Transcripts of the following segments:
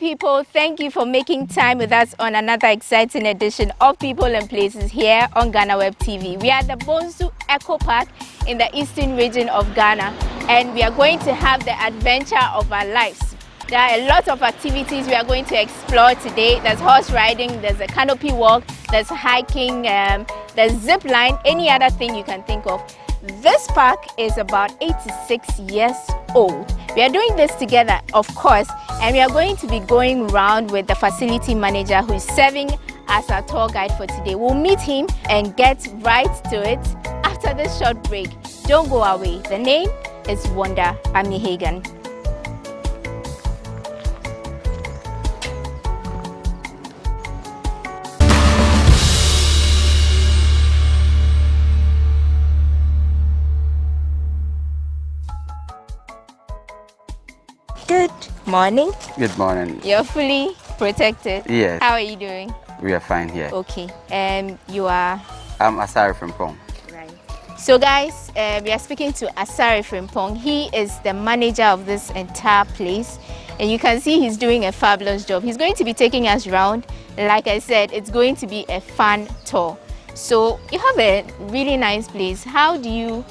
people, thank you for making time with us on another exciting edition of People and Places here on Ghana Web TV. We are at the Bunso Eco Park in the eastern region of Ghana, and we are going to have the adventure of our lives. There are a lot of activities we are going to explore today. There's horse riding, there's a canopy walk, there's hiking, there's zip line, any other thing you can think of. This park is about 86 years old. We are doing this together, of course, and we are going to be going around with the facility manager who is serving as our tour guide for today. We'll meet him and get right to it after this short break. Don't go away. The name is Wanda Amihagan. Good morning. Good morning. You're fully protected. Yes. How are you doing? We are fine here. Okay. You are? I'm Asari Frimpong. Right. So guys, we are speaking to Asari Frimpong. He is the manager of this entire place. And you can see he's doing a fabulous job. He's going to be taking us around. Like I said, it's going to be a fun tour. So you have a really nice place. How do you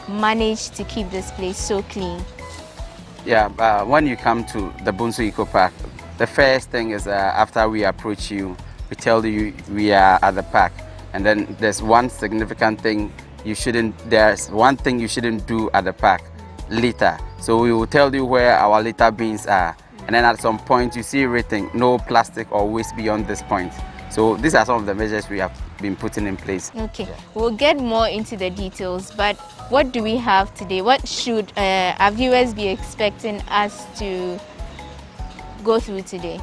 manage to keep this place so clean? Yeah, when you come to the Bunso Eco Park, the first thing is after we approach you, we tell you we are at the park. And then there's one significant thing there's one thing you shouldn't do at the park, litter. So we will tell you where our litter bins are. And then at some point you see written, no plastic or waste beyond this point. So these are some of the measures we have been putting in place. Okay, we'll get more into the details, but what do we have today? What should our viewers be expecting us to go through today?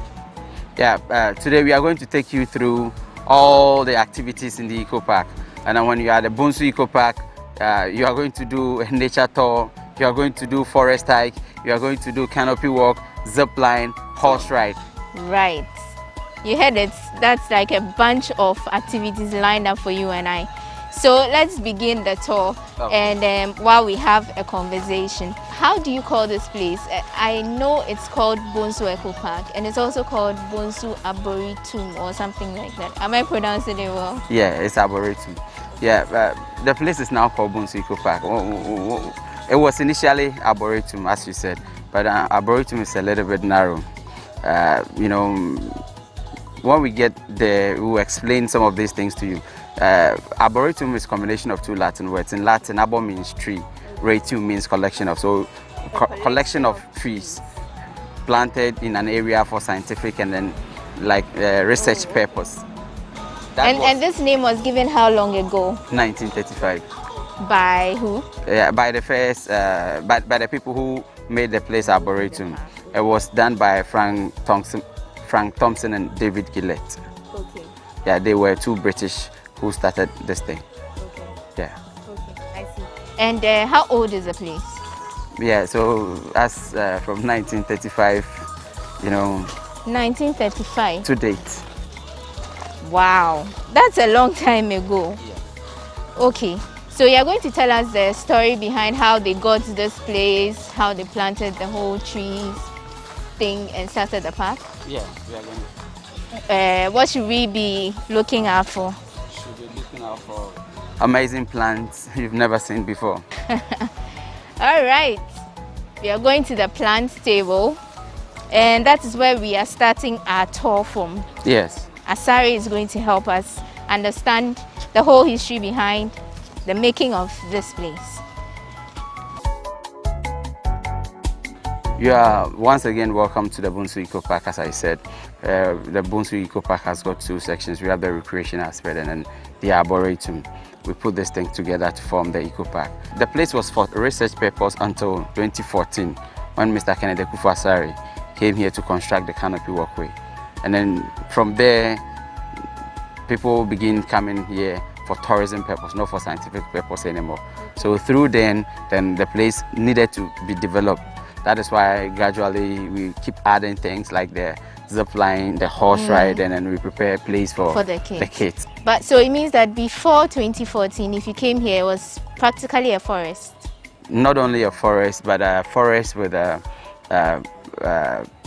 Yeah, today we are going to take you through all the activities in the Eco Park. And then when you are at the Bunso Eco Park, you are going to do a nature tour, you are going to do forest hike, you are going to do canopy walk, zip line, horse ride. Right. You heard it. That's like a bunch of activities lined up for you and I. So let's begin the tour. Okay. And while we have a conversation, how do you call this place? I know it's called Bunso Eco Park, and it's also called Bunso Arboretum or something like that. Am I pronouncing it well? Yeah, it's Arboretum. Yeah, the place is now called Bunso Eco Park. It was initially Arboretum, as you said, but Arboretum is a little bit narrow. When we get there, we'll explain some of these things to you. Arboretum is a combination of two Latin words. In Latin, arbor means tree, retum means collection of. So, collection of trees planted in an area for scientific and then research purpose. And this name was given how long ago? 1935. By who? By the first, by the people who made the place Arboretum. It was done by Frank Thompson and David Gillett. Okay. Yeah, they were two British who started this thing. Okay. Yeah. Okay, I see. And how old is the place? Yeah, so as from 1935, 1935? To date. Wow, that's a long time ago. Yeah. Okay, so you're going to tell us the story behind how they got to this place, how they planted the whole trees thing and started the park? Yeah, we are going to. What should we be looking out for? Should be looking out for amazing plants you've never seen before. All right, we are going to the plant table, and that is where we are starting our tour from. Yes. Asari is going to help us understand the whole history behind the making of this place. You are once again welcome to the Bunso Eco Park. As I said, the Bunso Eco Park has got two sections. We have the recreation aspect and then the arboretum. We put this thing together to form the Eco Park. The place was for research purpose until 2014 when Mr. Kennedy Asari came here to construct the canopy walkway. And then from there, people begin coming here for tourism purpose, not for scientific purpose anymore. So through then the place needed to be developed. That is why gradually we keep adding things like the zip line, the horse ride, and then we prepare a place for the kids. But so it means that before 2014, if you came here, it was practically a forest. Not only a forest, but a forest with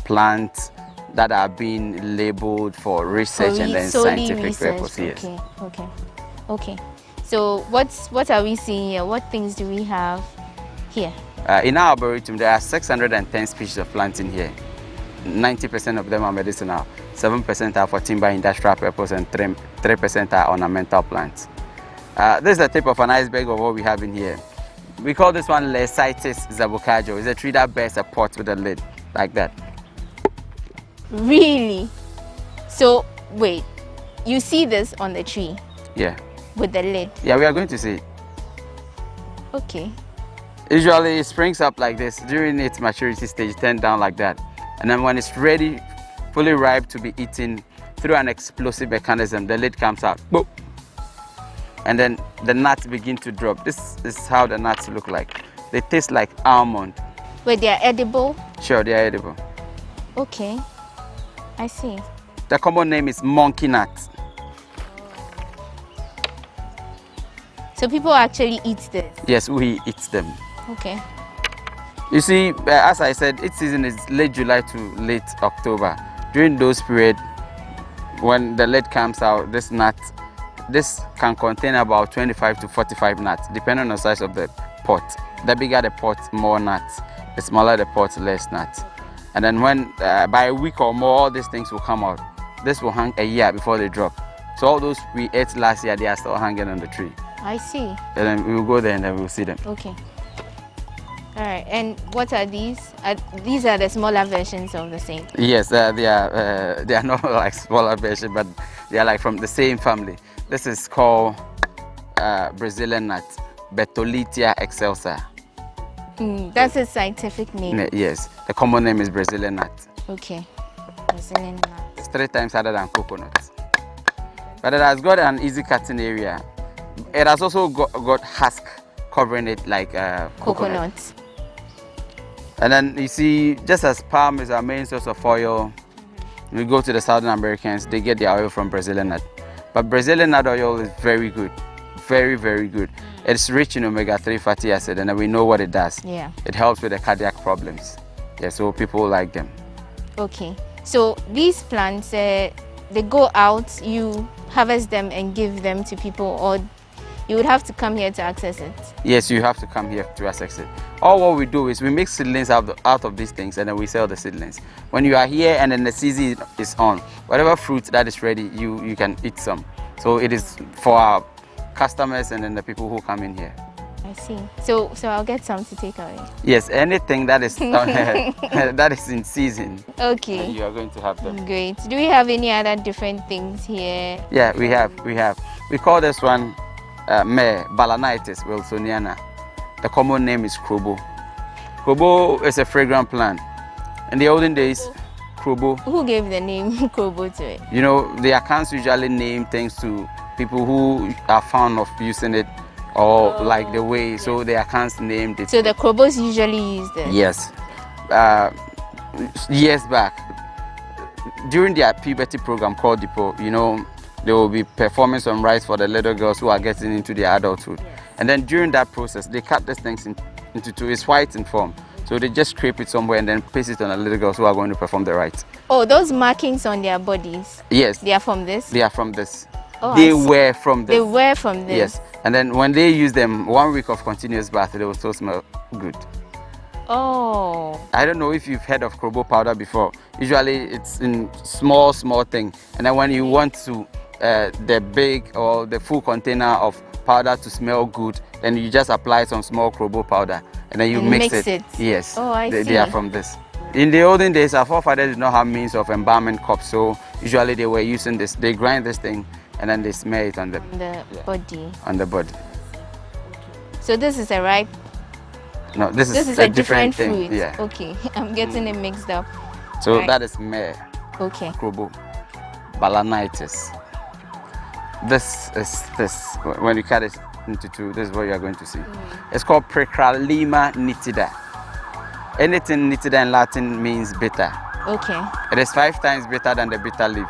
plants, that are being labeled for research and then solely scientific research. purposes. Okay. So what are we seeing here? What things do we have here? In our arboretum, there are 610 species of plants in here. 90% of them are medicinal, 7% are for timber industrial purpose, and 3% are ornamental plants. This is the tip of an iceberg of what we have in here. We call this one Lecitis zabucajo. It's a tree that bears a pot with a lid, like that. Really? So, wait, you see this on the tree? Yeah. With the lid? Yeah, we are going to see it. Okay. Usually it springs up like this. During its maturity stage, turn down like that. And then when it's ready, fully ripe to be eaten, through an explosive mechanism, the lid comes out. Boop. And then the nuts begin to drop. This is how the nuts look like. They taste like almond. Wait, they are edible? Sure, they are edible. Okay, I see. The common name is monkey nut. So people actually eat this? Yes, we eat them. Okay. You see, as I said, its season is late July to late October. During those periods, when the lid comes out, this can contain about 25 to 45 nuts, depending on the size of the pot. The bigger the pot, more nuts. The smaller the pot, less nuts. And then when, by a week or more, all these things will come out. This will hang a year before they drop. So all those we ate last year, they are still hanging on the tree. I see. And then we will go there and then we'll see them. Okay. All right. And what are these? These are the smaller versions of the same. Yes, they are not like smaller version, but they are like from the same family. This is called Brazilian nut, Bertholletia excelsa. That's a scientific name. Yes, the common name is Brazilian nut. Okay, Brazilian nut. It's 3 times harder than coconut, but it has got an easy cutting area. It has also got husk covering it like coconut. And then you see, just as palm is our main source of oil, we go to the Southern Americans, they get their oil from Brazilian nut. But Brazilian nut oil is very good, very, very good. It's rich in omega-3 fatty acid, and we know what it does. Yeah. It helps with the cardiac problems. Yeah, so people like them. Okay, so these plants, they go out, you harvest them and give them to people, or you would have to come here to access it? Yes, you have to come here to access it. All what we do is we make seedlings out of these things, and then we sell the seedlings. When you are here and then the season is on, whatever fruit that is ready, you can eat some. So it is for our customers and then the people who come in here. I see. So I'll get some to take away. Yes, anything that is that is in season. Okay. You are going to have them. Great. Do we have any other different things here? Yeah, we have. We call this one Mare Balanitis wilsoniana. The common name is Krobo. Krobo is a fragrant plant. In the olden days, Krobo. Who gave the name Krobo to it? You know, the accounts usually name things to people who are fond of using it or like the way, so the accounts named it. So the Krobos usually use this? Yes. Years back, during their puberty program called Depot, you know, they will be performing some rites for the little girls who are getting into their adulthood. Yes. And then during that process, they cut these things into two. It's white in form. So they just scrape it somewhere and then paste it on the little girls who are going to perform the rites. Oh, those markings on their bodies? Yes. They are from this? They are from this. Oh, they were from this. They were from this? Yes. And then when they use them, 1 week of continuous bath, they will still smell good. Oh. I don't know if you've heard of Krobo powder before. Usually it's in small thing. And then when you want to the big or the full container of powder to smell good, then you just apply some small Krobo powder and then you mix it. Yes. Oh, I see. They are from this. In the olden days, our forefathers did not have means of embalming cups, so usually they were using this. They grind this thing and then they smear it on the body. On the body. So this is a ripe. No, this is a different fruit. Thing. Yeah. Okay, I'm getting it mixed up. So right. That is Mare. Okay. Krobo. Balanitis. This is this. When you cut it into two, this is what you are going to see. It's called Precralima nitida. Anything nitida in Latin means bitter. Okay. It is 5 times bitter than the bitter leaf.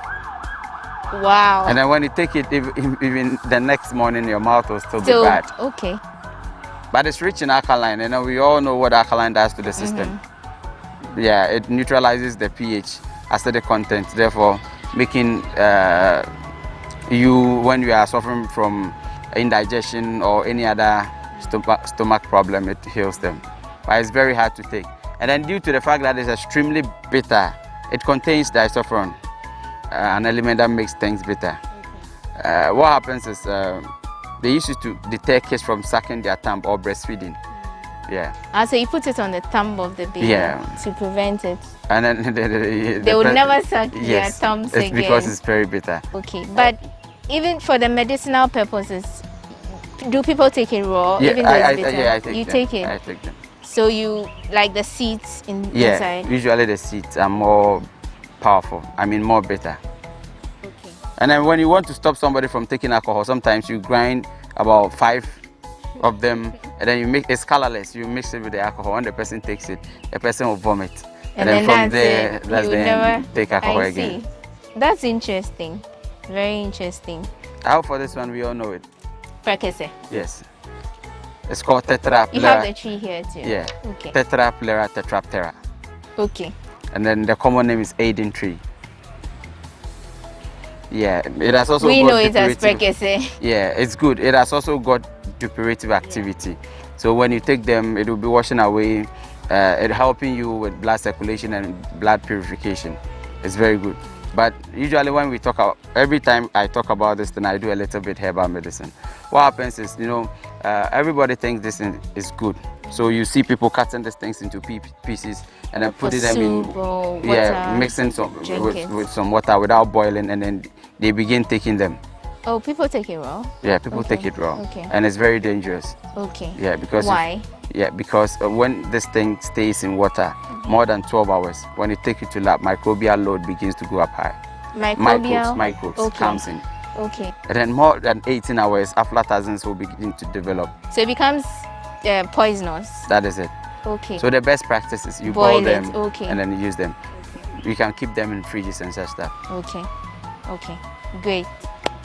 Wow. And then when you take it, even the next morning, your mouth will still be bad. Okay. But it's rich in alkaline. You know, we all know what alkaline does to the system. Yeah, it neutralizes the pH. acidic content, therefore making you, when you are suffering from indigestion or any other stomach problem, it heals them. But it's very hard to take. And then due to the fact that it's extremely bitter, it contains disulfiram, an element that makes things bitter. What happens is they used to deter kids from sucking their thumb or breastfeeding. Yeah. So you put it on the thumb of the baby to prevent it. And then they will never suck their thumbs it's again. Because it's very bitter. Okay, but even for the medicinal purposes, do people take it raw? Yeah, even though it's bitter? I take you them. take it? I take them. So you like the seeds inside? Usually the seeds are more powerful. I mean more bitter. Okay. And then when you want to stop somebody from taking alcohol, sometimes you grind about 5 of them, and then you make it's colorless. You mix it with the alcohol. When the person takes it, the person will vomit. And then from there, that's the end. Take alcohol again. See. That's interesting. Very interesting. How for this one, we all know it. Prekese. Yes. It's called Tetra. You have the tree here too. Yeah. Okay. Tetra plera tetraptera. Okay. And then the common name is Aden tree. Yeah, it has also we got know it as Prekese. Yeah, it's good. It has also got depurative activity. So when you take them, it will be washing away, it helping you with blood circulation and blood purification. It's very good. But usually when we talk about, every time I talk about this, then I do a little bit herbal medicine. What happens is, everybody thinks this is good. So you see people cutting these things into pieces and then putting them in, mixing some with some water without boiling, and then they begin taking them. Oh, people take it raw? Yeah, people take it raw. Okay. And it's very dangerous. Okay. Yeah, because why? Because when this thing stays in water more than 12 hours, when you take it to lab, microbial load begins to go up high. Microbes comes in. Okay. And then more than 18 hours, aflatoxins will begin to develop. So it becomes poisonous. That is it. Okay. So the best practice is you boil them and then you use them. You can keep them in fridges and such stuff. Okay. Okay. Great.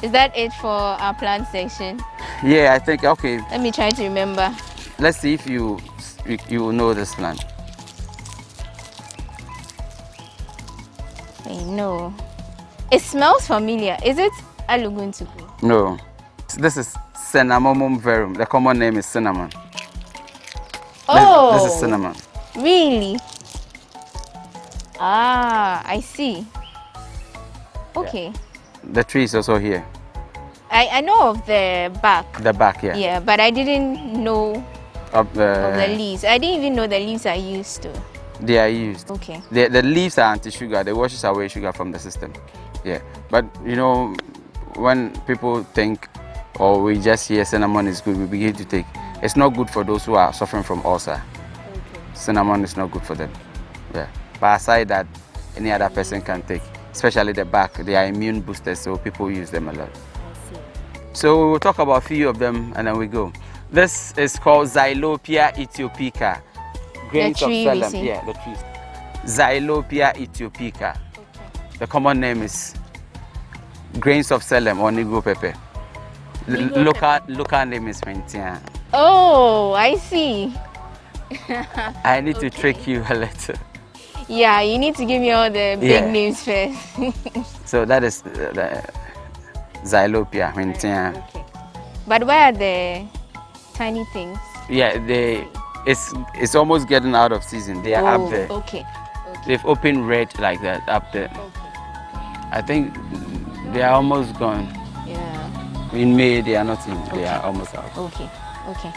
Is that it for our plant section? Yeah, I think, okay. Let me try to remember. Let's see if you know this plant. I know. It smells familiar. Is it aluguntuku? No. This is Cinnamomum verum. The common name is cinnamon. Oh! This is cinnamon. Really? Ah, I see. Okay. Yeah. The tree is also here. I know of the bark. The bark, yeah. Yeah, but I didn't know of the leaves. I didn't even know the leaves are used to. They are used. Okay. The leaves are anti-sugar. They washes away sugar from the system. Yeah. But when people think, or we just hear cinnamon is good, we begin to take. It's not good for those who are suffering from ulcer. Okay. Cinnamon is not good for them. Yeah. But aside that, any other person can take, especially the bark. They are immune boosters, so people use them a lot. I see. So we'll talk about a few of them and then we go. This is called Xylopia ethiopica. Grains of Salem. Yeah, the trees. Xylopia ethiopica. Okay. The common name is grains of Salem or Negro pepper. Local name is Mentia. Oh, I see. I need to trick you a little. Yeah, you need to give me all the big names first. So that is the Xylopia, Mentia. Okay. But where are the tiny things? Yeah, it's almost getting out of season. They are up there. Okay. They've opened red like that up there. Okay. I think they are almost gone. Yeah. In May they are not in. They are almost out. Okay. Okay.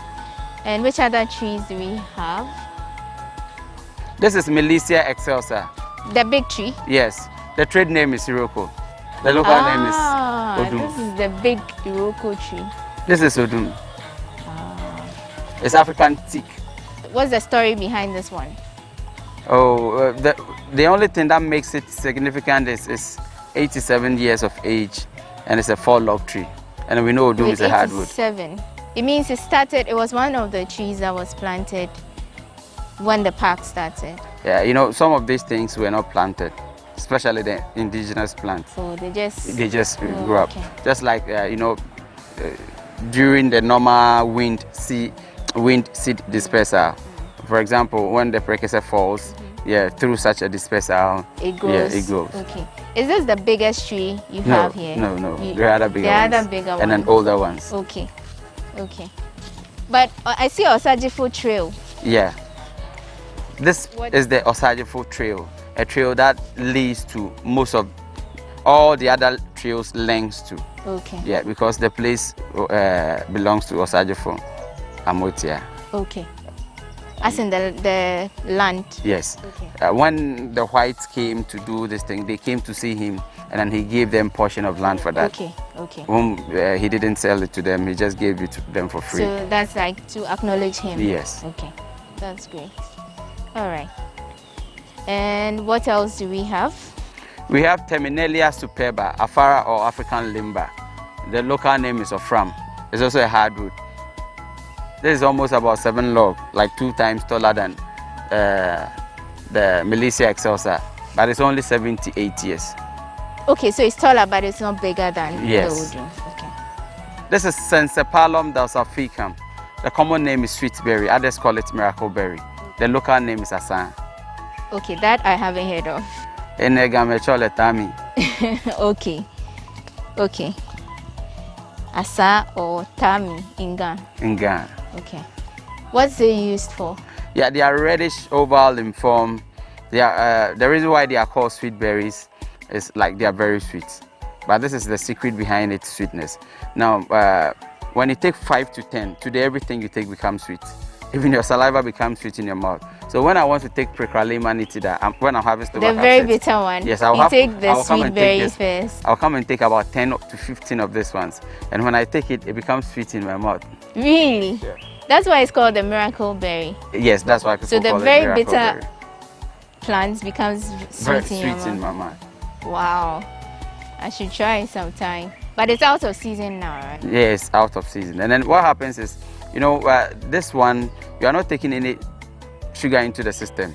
And which other trees do we have? This is Melissia excelsa. The big tree? Yes. The trade name is Iroko. The local name is Odum. This is the big Iroko tree. This is Odum. It's African teak. What's the story behind this one? Oh, the only thing that makes it significant is 87 years of age, and it's a 4-log tree. And we know Odum is a hardwood. 87. It means it was one of the trees that was planted when the park started. Yeah, some of these things were not planted, especially the indigenous plants. So they just grew up. Just like, during the normal wind seed dispersal. For example, when the Prekese falls, Yeah, through such a dispersal. It grows. Yeah, it grows. Okay. Is this the biggest tree you have here? No. There are other bigger ones. There are other bigger ones. And then older ones. Okay. But I see Osajifo Trail. Yeah. This is the Osajifo Trail, a trail that leads to most of all the other trails lengths to. Okay. Yeah, because the place belongs to Osajifo Amotia. Okay. As in the land. Yes. Okay. When the whites came to do this thing, they came to see him, and then he gave them portion of land for that. Okay. He didn't sell it to them; he just gave it to them for free. So that's like to acknowledge him. Yes. Okay, that's great. All right. And what else do we have? We have Terminalia superba, Afara or African limber. The local name is Ofram. It's also a hardwood. This is almost about 7 log, like 2 times taller than the Milicia excelsa, but it's only 78 years. Okay, so it's taller, but it's not bigger than the old one. Okay. This is Sensepalum dalsaficum. The common name is sweetberry. Others call it miracle berry. The local name is Asan. Okay, that I haven't heard of. Okay. Asa or Tami in Ghana. In Ghana. Okay. What's it used for? Yeah, they are reddish oval in form. They are, the reason why they are called sweet berries is like they are very sweet. But this is the secret behind its sweetness. Now, when you take 5 to 10, today everything you take becomes sweet. Even your saliva becomes sweet in your mouth. So when I want to take Precralima nitida, when I'm having stomach the very upset, bitter one. Yes, take the sweet berry first. I'll come and take about 10 to 15 of these ones. And when I take it, it becomes sweet in my mouth. Really? Yeah. That's why it's called the miracle berry. Yes, that's why people so the call it very miracle bitter berry. plant becomes sweet, very in, sweet your in my mouth. mouth. Wow. I should try it sometime. But it's out of season now, right? Yes, out of season. And then what happens is, you know, this one, you are not taking any sugar into the system.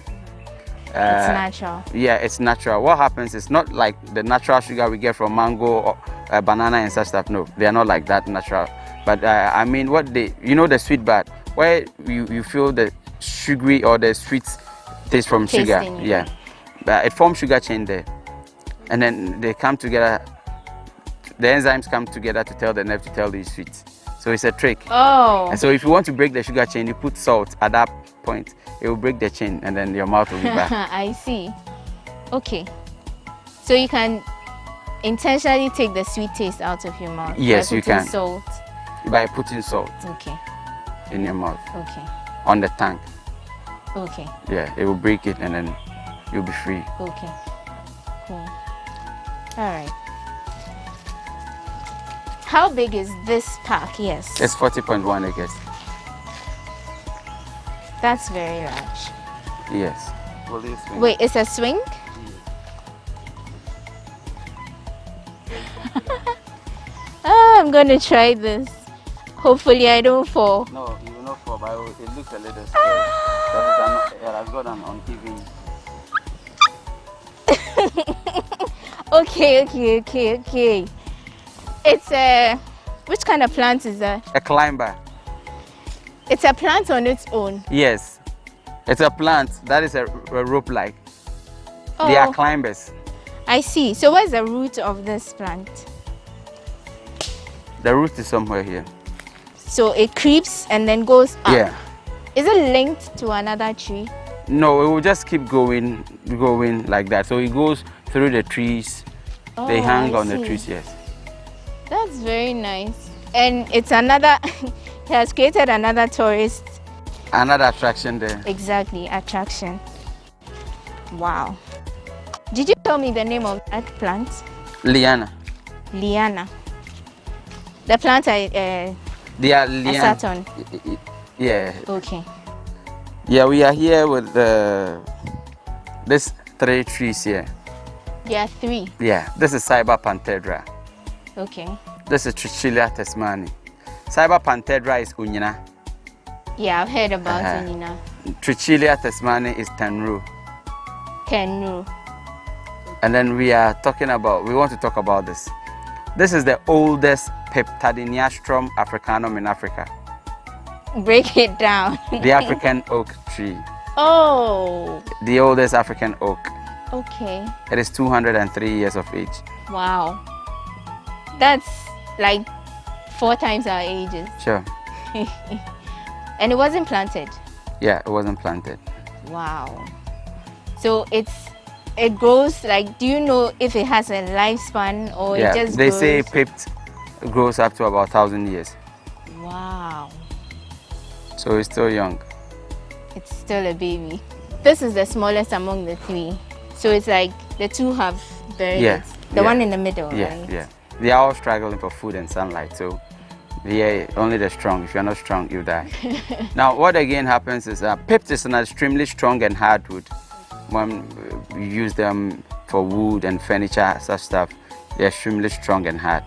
It's natural. Yeah, it's natural. What happens is not like the natural sugar we get from mango or banana and such stuff. No, they are not like that natural. But I mean, what they, you know, the sweet bar, where you feel the sugary or the sweet taste from sugar. Yeah, it forms sugar chain there, and then they come together. The enzymes come together to tell the nerve to tell you it's sweet. So it's a trick. Oh. And so if you want to break the sugar chain, you put salt at that point. It will break the chain, and then your mouth will be back. I see. Okay. So you can intentionally take the sweet taste out of your mouth. Yes, by you can. Salt. By putting salt. Okay. In your mouth. Okay. On the tongue. Okay. Yeah, it will break it, and then you'll be free. Okay. Cool. All right. How big is this park? Yes. It's 40.1 acres. That's very large. Yes. Wait, it's a swing? I'm going to try this. Hopefully I don't fall. No, you will not fall, but it looks a little scary. It has gone on TV. Okay. It's a... Which kind of plant is that? A climber. It's a plant on its own? Yes. It's a plant that is a rope-like. Oh, they are climbers. I see. So where's the root of this plant? The root is somewhere here. So it creeps and then goes up? Yeah. Is it linked to another tree? No, it will just keep going like that. So it goes through the trees. Oh, they hang I on the see. trees, yes. That's very nice. And it's another, it has created another tourist. Another attraction there. Exactly, attraction. Wow. Did you tell me the name of that plant? Liana. Liana. The plant I sat on. Yeah. Okay. Yeah, we are here with these 3 trees here. There are 3. Yeah, this is Cyber Pantedra. Okay. This is Trichilia tesmani. Cyber Pantedra is Unyina. Yeah, I've heard about Unina. Trichilia tesmani is Tenru. Tenru. And then we want to talk about this. This is the oldest Peptadeniastrum africanum in Africa. Break it down. The African oak tree. Oh, The oldest African oak. okay. It is 203 years of age. Wow. That's like 4 times our ages. Sure. And it wasn't planted. Yeah, it wasn't planted. Wow. So it grows like, do you know if it has a lifespan or Yeah, it just they grows? say pipped grows up to about 1,000 years. Wow. So it's still young. It's still a baby. This is the smallest among the 3. So it's like the 2 have buried Yeah, it. The yeah. one in the middle, Yeah, right? yeah. They are all struggling for food and sunlight. So yeah, only the strong. If you're not strong, you die. Now, what again happens is pipped is an extremely strong and hard wood. When you use them for wood and furniture, such stuff, they're extremely strong and hard.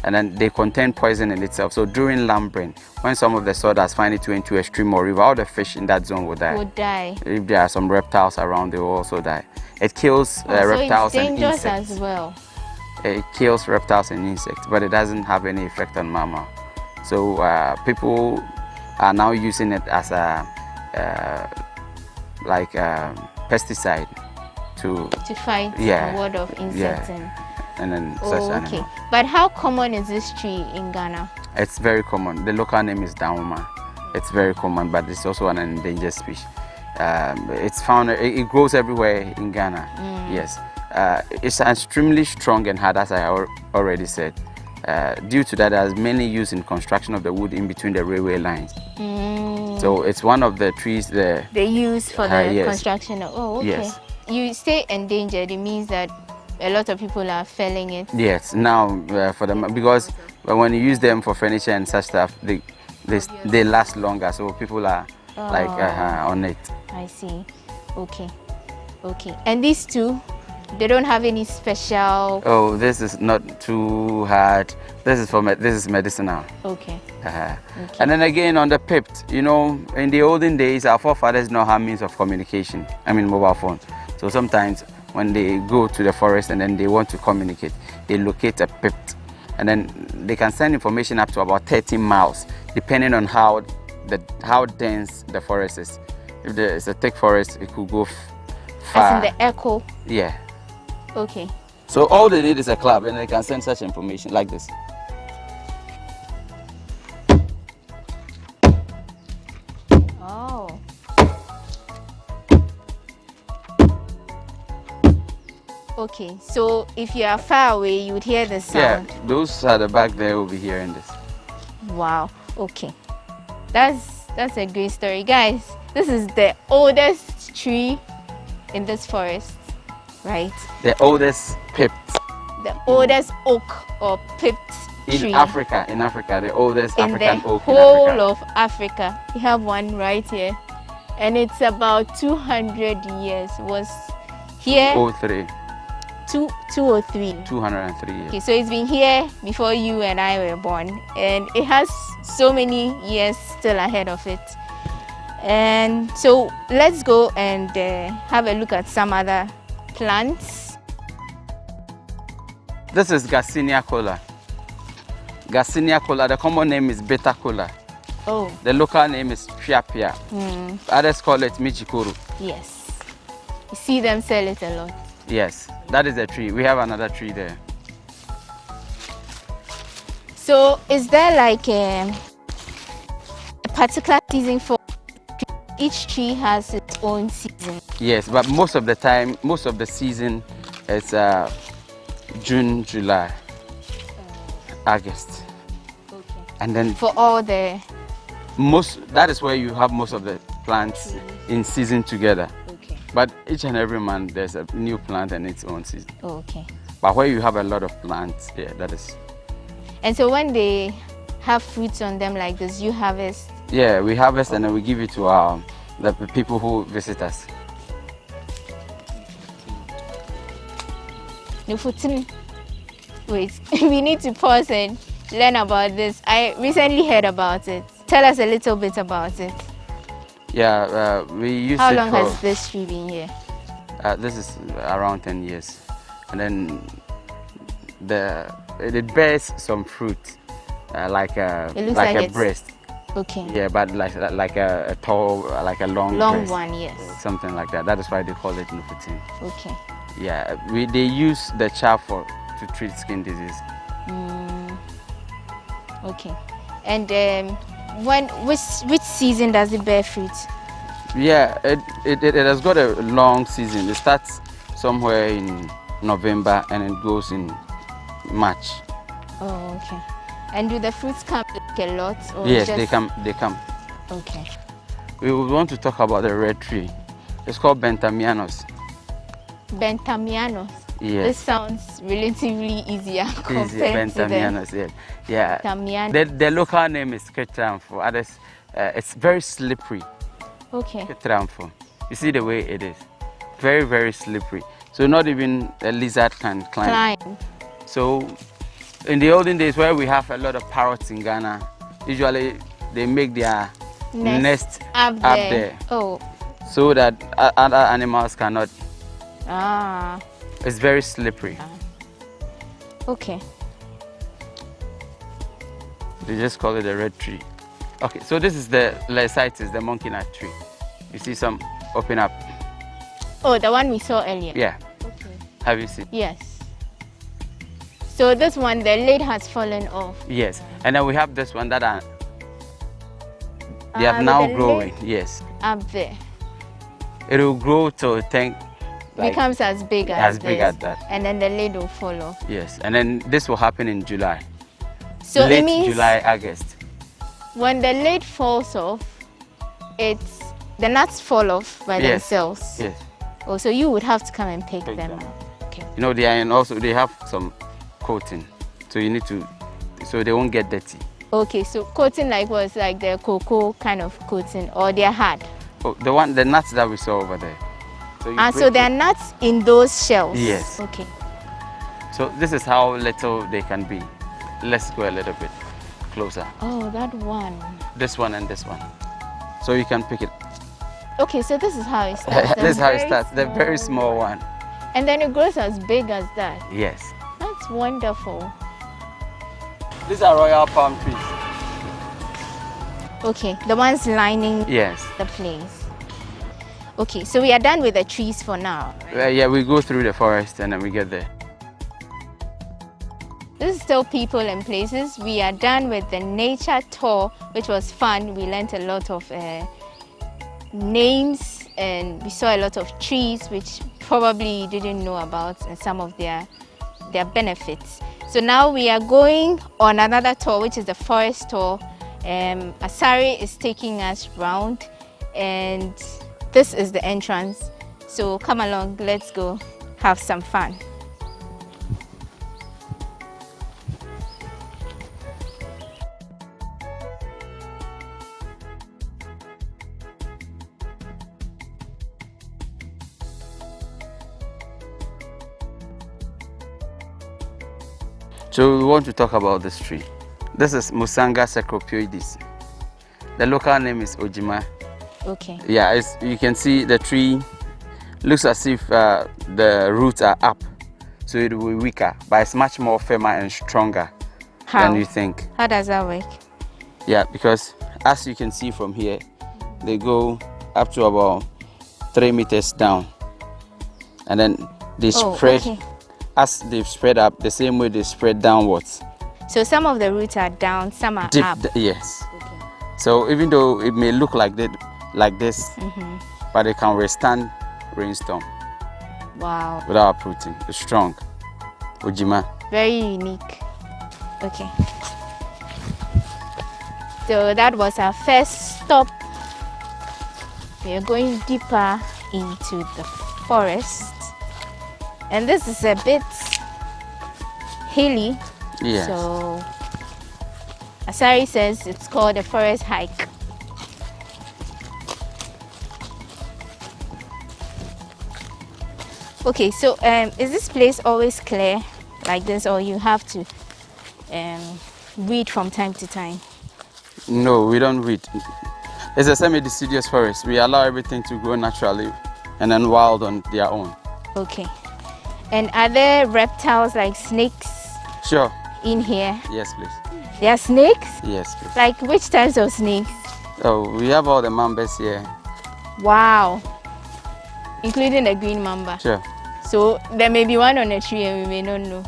And then they contain poison in itself. So during lumbering, when some of the sawdust find its way into a stream or river, all the fish in that zone will die. Would die. If there are some reptiles around, they will also die. It kills reptiles so it's and dangerous insects. as well. It kills reptiles and insects, but it doesn't have any effect on mammal. So people are now using it as a pesticide to fight Yeah, a ward of insects and then such okay. animals. But how common is this tree in Ghana? It's very common. The local name is Dauma. It's very common, but it's also an endangered species. It's found. It grows everywhere in Ghana. Yes. It's extremely strong and hard, as I already said. Due to that, there's mainly used in construction of the wood in between the railway lines. So it's one of the trees there. They use for the yes. construction. Oh, okay. Yes. You say endangered, it means that a lot of people are felling it. Yes. Now for them, because when you use them for furniture and such stuff, they last longer. So people are on it. I see. Okay. Okay. And these 2, they don't have any special. Oh, this is not too hard. This is medicinal. Okay. Okay. And then again on the pipped, you know, in the olden days, our forefathers did not have means of communication. I mean, mobile phones. So sometimes when they go to the forest and then they want to communicate, they locate a pipped, and then they can send information up to about 30 miles, depending on how dense the forest is. If there is a thick forest, it could go far. As in the echo. Yeah. Okay. So all they need is a club, and they can send such information like this. Oh. Okay, so if you are far away, you would hear the sound. Yeah, those at the back there will be hearing this. Wow. Okay, that's a great story, guys. This is the oldest tree in this forest, right? The oldest pipped The oldest oak or pipped tree in Africa. In Africa, the oldest in African the oak whole in Africa. of Africa. We have one right here, and it's about 200 years. Was here 203. 203. 203 years. Okay, so it's been here before you and I were born, and it has so many years still ahead of it. And so let's go and have a look at some other plants. This is Garcinia cola. Garcinia cola, the common name is beta cola. Oh. The local name is Chiapia. Others call it Michikuru. Yes. You see them sell it a lot. Yes, that is a tree. We have another tree there. So is there like a particular season for each tree has its own season? Yes, but most of the time, most of the season is June, July, August. Okay. And then For all the that is where you have most of the plants in season together. okay. But each and every month there's a new plant and its own season. Okay. But where you have a lot of plants, yeah, that is. And so when they have fruits on them like this, you harvest. Yeah, we harvest and then we give it to the people who visit us. Wait, we need to pause and learn about this. I recently heard about it. Tell us a little bit about it. Yeah, we use How it long for, has this tree been here? this is around 10 years. And then it bears some fruit, like It looks like like a it's breast. Okay. Yeah, but like a tall, like a long Long grass, one, yes. something like that. That is why they call it Nufutin. Okay. Yeah, they use the chaff to treat skin disease. Okay. And which season does it bear fruit? Yeah, it has got a long season. It starts somewhere in November and it goes in March. Oh, okay. And do the fruits come like a lot? Or Yes, just... they come. Okay. We would want to talk about the red tree. It's called Bentamianos. Bentamianos. Yes. This sounds relatively easier compared to Bentamianos, yeah. Bentamianos. The local name is Ketram for others. It's very slippery. Okay. Ketram for. You see the way it is. Very, very slippery. So not even a lizard can climb. So in the olden days where we have a lot of parrots in Ghana, usually they make their nest up there. Oh. So that other animals cannot. Ah. It's very slippery. Okay. They just call it a red tree. Okay, so this is the Lycitis, the monkey nut tree. You see some open up. Oh, the one we saw earlier. Yeah. Okay. Have you seen? Yes. So this one, the lid has fallen off. Yes. And then we have this one that they are now growing. Yes. Up there. It will grow to Becomes as big as that. And then the lid will fall off. Yes. And then this will happen in July. So late it means July, August. When the lid falls off, the nuts fall off by themselves. Yes. Oh, so you would have to come and pick them up. Okay. You know, they have some coating, so you need to, so they won't get dirty. Okay, so coating like was like the cocoa kind of coating, or they're hard? Oh, the nuts that we saw over there. So there are nuts in those shells? Yes. Okay. So this is how little they can be. Let's go a little bit closer. Oh, that one. This one and this one. So you can pick it. Okay, so this is how it starts. This is how it starts, the very small one. And then it grows as big as that? Yes. That's wonderful. These are royal palm trees. Okay, the ones lining the place. Okay, so we are done with the trees for now. Right? Yeah, we go through the forest and then we get there. This is still People and Places. We are done with the nature tour, which was fun. We learned a lot of names and we saw a lot of trees, which probably you didn't know about, and some of their benefits. So now we are going on another tour, which is the forest tour. Asari is taking us round, and this is the entrance. So come along, let's go have some fun. So we want to talk about this tree. This is Musanga sacropioides. The local name is Ojima. Okay. Yeah, you can see the tree looks as if the roots are up, so it will be weaker, but it's much more firmer and stronger than you think. How does that work? Yeah, because as you can see from here, they go up to about 3 meters down, and then they spread. Okay. As they've spread up, the same way they spread downwards. So some of the roots are down, some are deep, up. Yes. Okay. So even though it may look like this, but it can withstand rainstorm. Wow. Without uprooting. It's strong. Ojima. Very unique. Okay. So that was our first stop. We are going deeper into the forest. And this is a bit hilly. Yes. So Asari says it's called a forest hike. Okay, so is this place always clear like this, or you have to weed from time to time? No, we don't weed. It's a semi-deciduous forest. We allow everything to grow naturally and then wild on their own. Okay. And are there reptiles like snakes? Sure. in here? Yes, please. There are snakes? Yes, please. Like which types of snakes? Oh, we have all the mambas here. Wow. Including the green mamba. Sure. So there may be one on a tree and we may not know.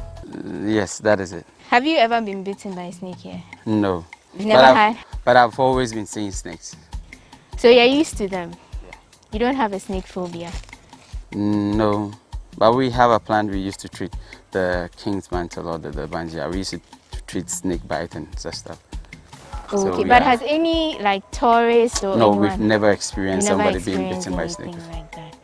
Yes, that is it. Have you ever been bitten by a snake here? No. You've never had? But I've always been seeing snakes. So you're used to them? Yeah. You don't have a snake phobia? No. But we have a plant we used to treat the king's mantle or the banjia. We used to treat snake bite and such stuff. Okay, So, but yeah. has any like tourist or No, anyone? we've never experienced You never somebody being bitten by anything snakes. like that.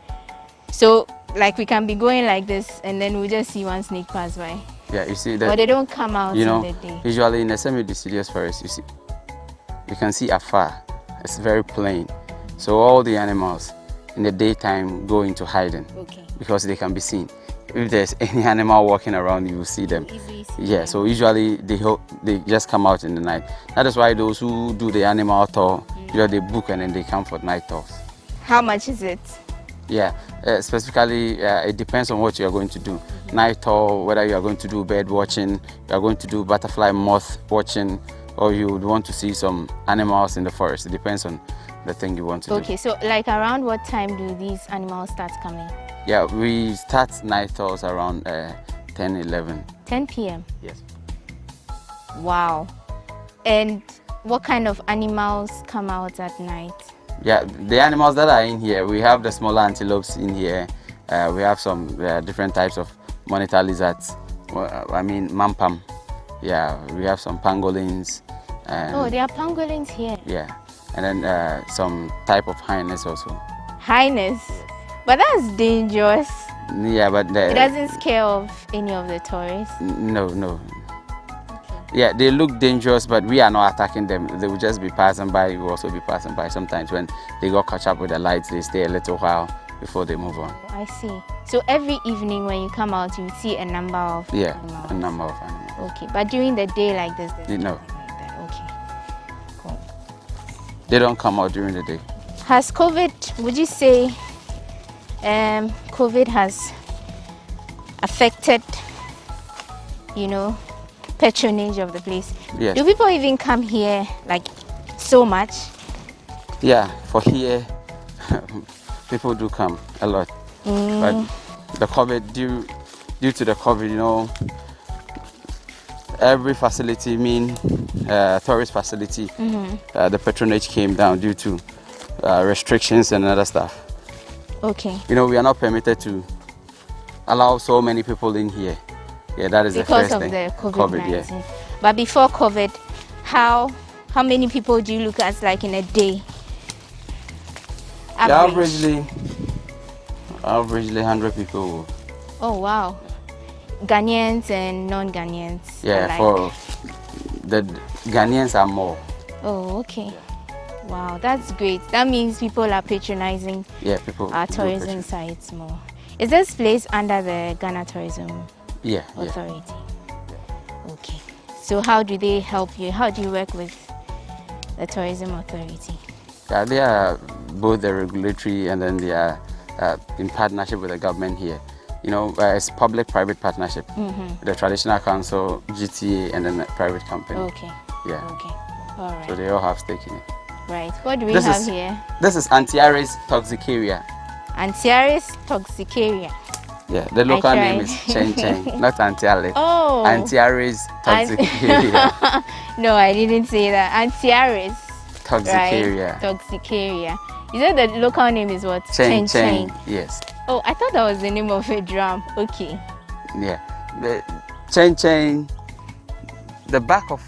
So like we can be going like this and then we just see one snake pass by. Yeah, you see Or that. they don't come out You know, in the day. usually in a semi-deciduous forest, you can see afar. It's very plain. So all the animals in the daytime go into hiding Okay. because they can be seen. If there's any animal walking around, you will see them. Easy see Yeah, them. so usually they just come out in the night. That is why those who do the animal tour, usually they book and then they come for night tours. How much is it? Yeah, specifically, it depends on what you are going to do. Night tour, whether you are going to do bird watching, you are going to do butterfly moth watching, or you would want to see some animals in the forest. It depends on the thing you want to do. Okay, so like around what time do these animals start coming? Yeah, we start night tours around 10, 11. 10 p.m. Yes. Wow. And what kind of animals come out at night? Yeah, the animals that are in here, we have the smaller antelopes in here. We have some different types of monitor lizards. Mampam. Yeah, we have some pangolins. Oh, there are pangolins here. Yeah, and then some type of hyenas also. Highness. But that's dangerous. Yeah, but It doesn't scare off any of the tourists. No. Yeah, they look dangerous, but we are not attacking them. They will just be passing by. We will also be passing by. Sometimes when they go catch up with the lights, they stay a little while before they move on. I see. So every evening when you come out, you see a number of animals. A number of animals. Okay, but during the day like this, there's No. nothing like that. Okay, cool. They don't come out during the day. Has COVID, would you say, COVID has affected, patronage of the place? Yes. Do people even come here like so much? Yeah, for here, people do come a lot. But the COVID, due to the COVID, every facility, tourist facility, the patronage came down due to restrictions and other stuff. Okay. We are not permitted to allow so many people in here. Yeah, that is Because the of first thing. the COVID-19. Yeah. But before COVID, how many people do you look at like in a day? Yeah, Average. averagely 100 people. Oh wow. Ghanaians and non-Ghanaians. Yeah, alike. for the Ghanaians are more. Oh, okay. Wow, that's great. That means people are patronizing People. our do tourism patronize. sites more. Is this place under the Ghana Tourism Yeah. Authority? Okay. So how do they help you? How do you work with the Tourism Authority? Yeah, they are both the regulatory and then they are in partnership with the government here. It's public-private partnership. The traditional council, GTA, and then the private company. Okay. Yeah. Okay. All right. So they all have stake in it. Right. What do we This have is- here? This is Antiaris toxicaria. Antiaris toxicaria. Yeah, the local name tried. is Chen Chen, not Antiaris. Oh. Antiaris toxicaria. No, I didn't say that. Antiaris. Toxicaria. Right. Toxicaria. You said the local name is what? Chen Chen. Yes. Oh, I thought that was the name of a drum. Okay. Yeah. The Chen Chen, the back of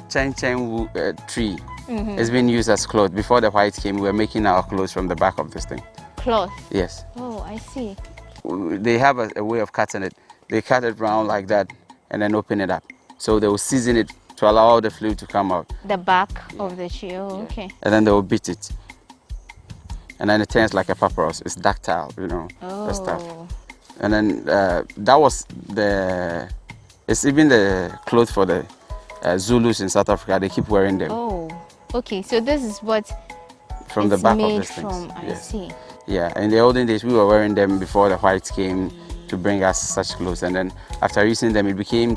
Chen Chen tree is being used as cloth. Before the whites came, we were making our clothes from the back of this thing. Cloth. Yes. Oh, I see. They have a way of cutting it. They cut it round like that and then open it up. So they will season it to allow all the fluid to come out. The back of the tree. Oh, okay. And then they will beat it. And then it turns like a papyrus. It's ductile, the stuff. Oh. And then that was it's even the clothes for the Zulus in South Africa. They keep wearing them Oh. Okay. So this is what from it's the back made of this thing. from. I see. Yeah, in the olden days, we were wearing them before the whites came to bring us such clothes. And then after using them, it became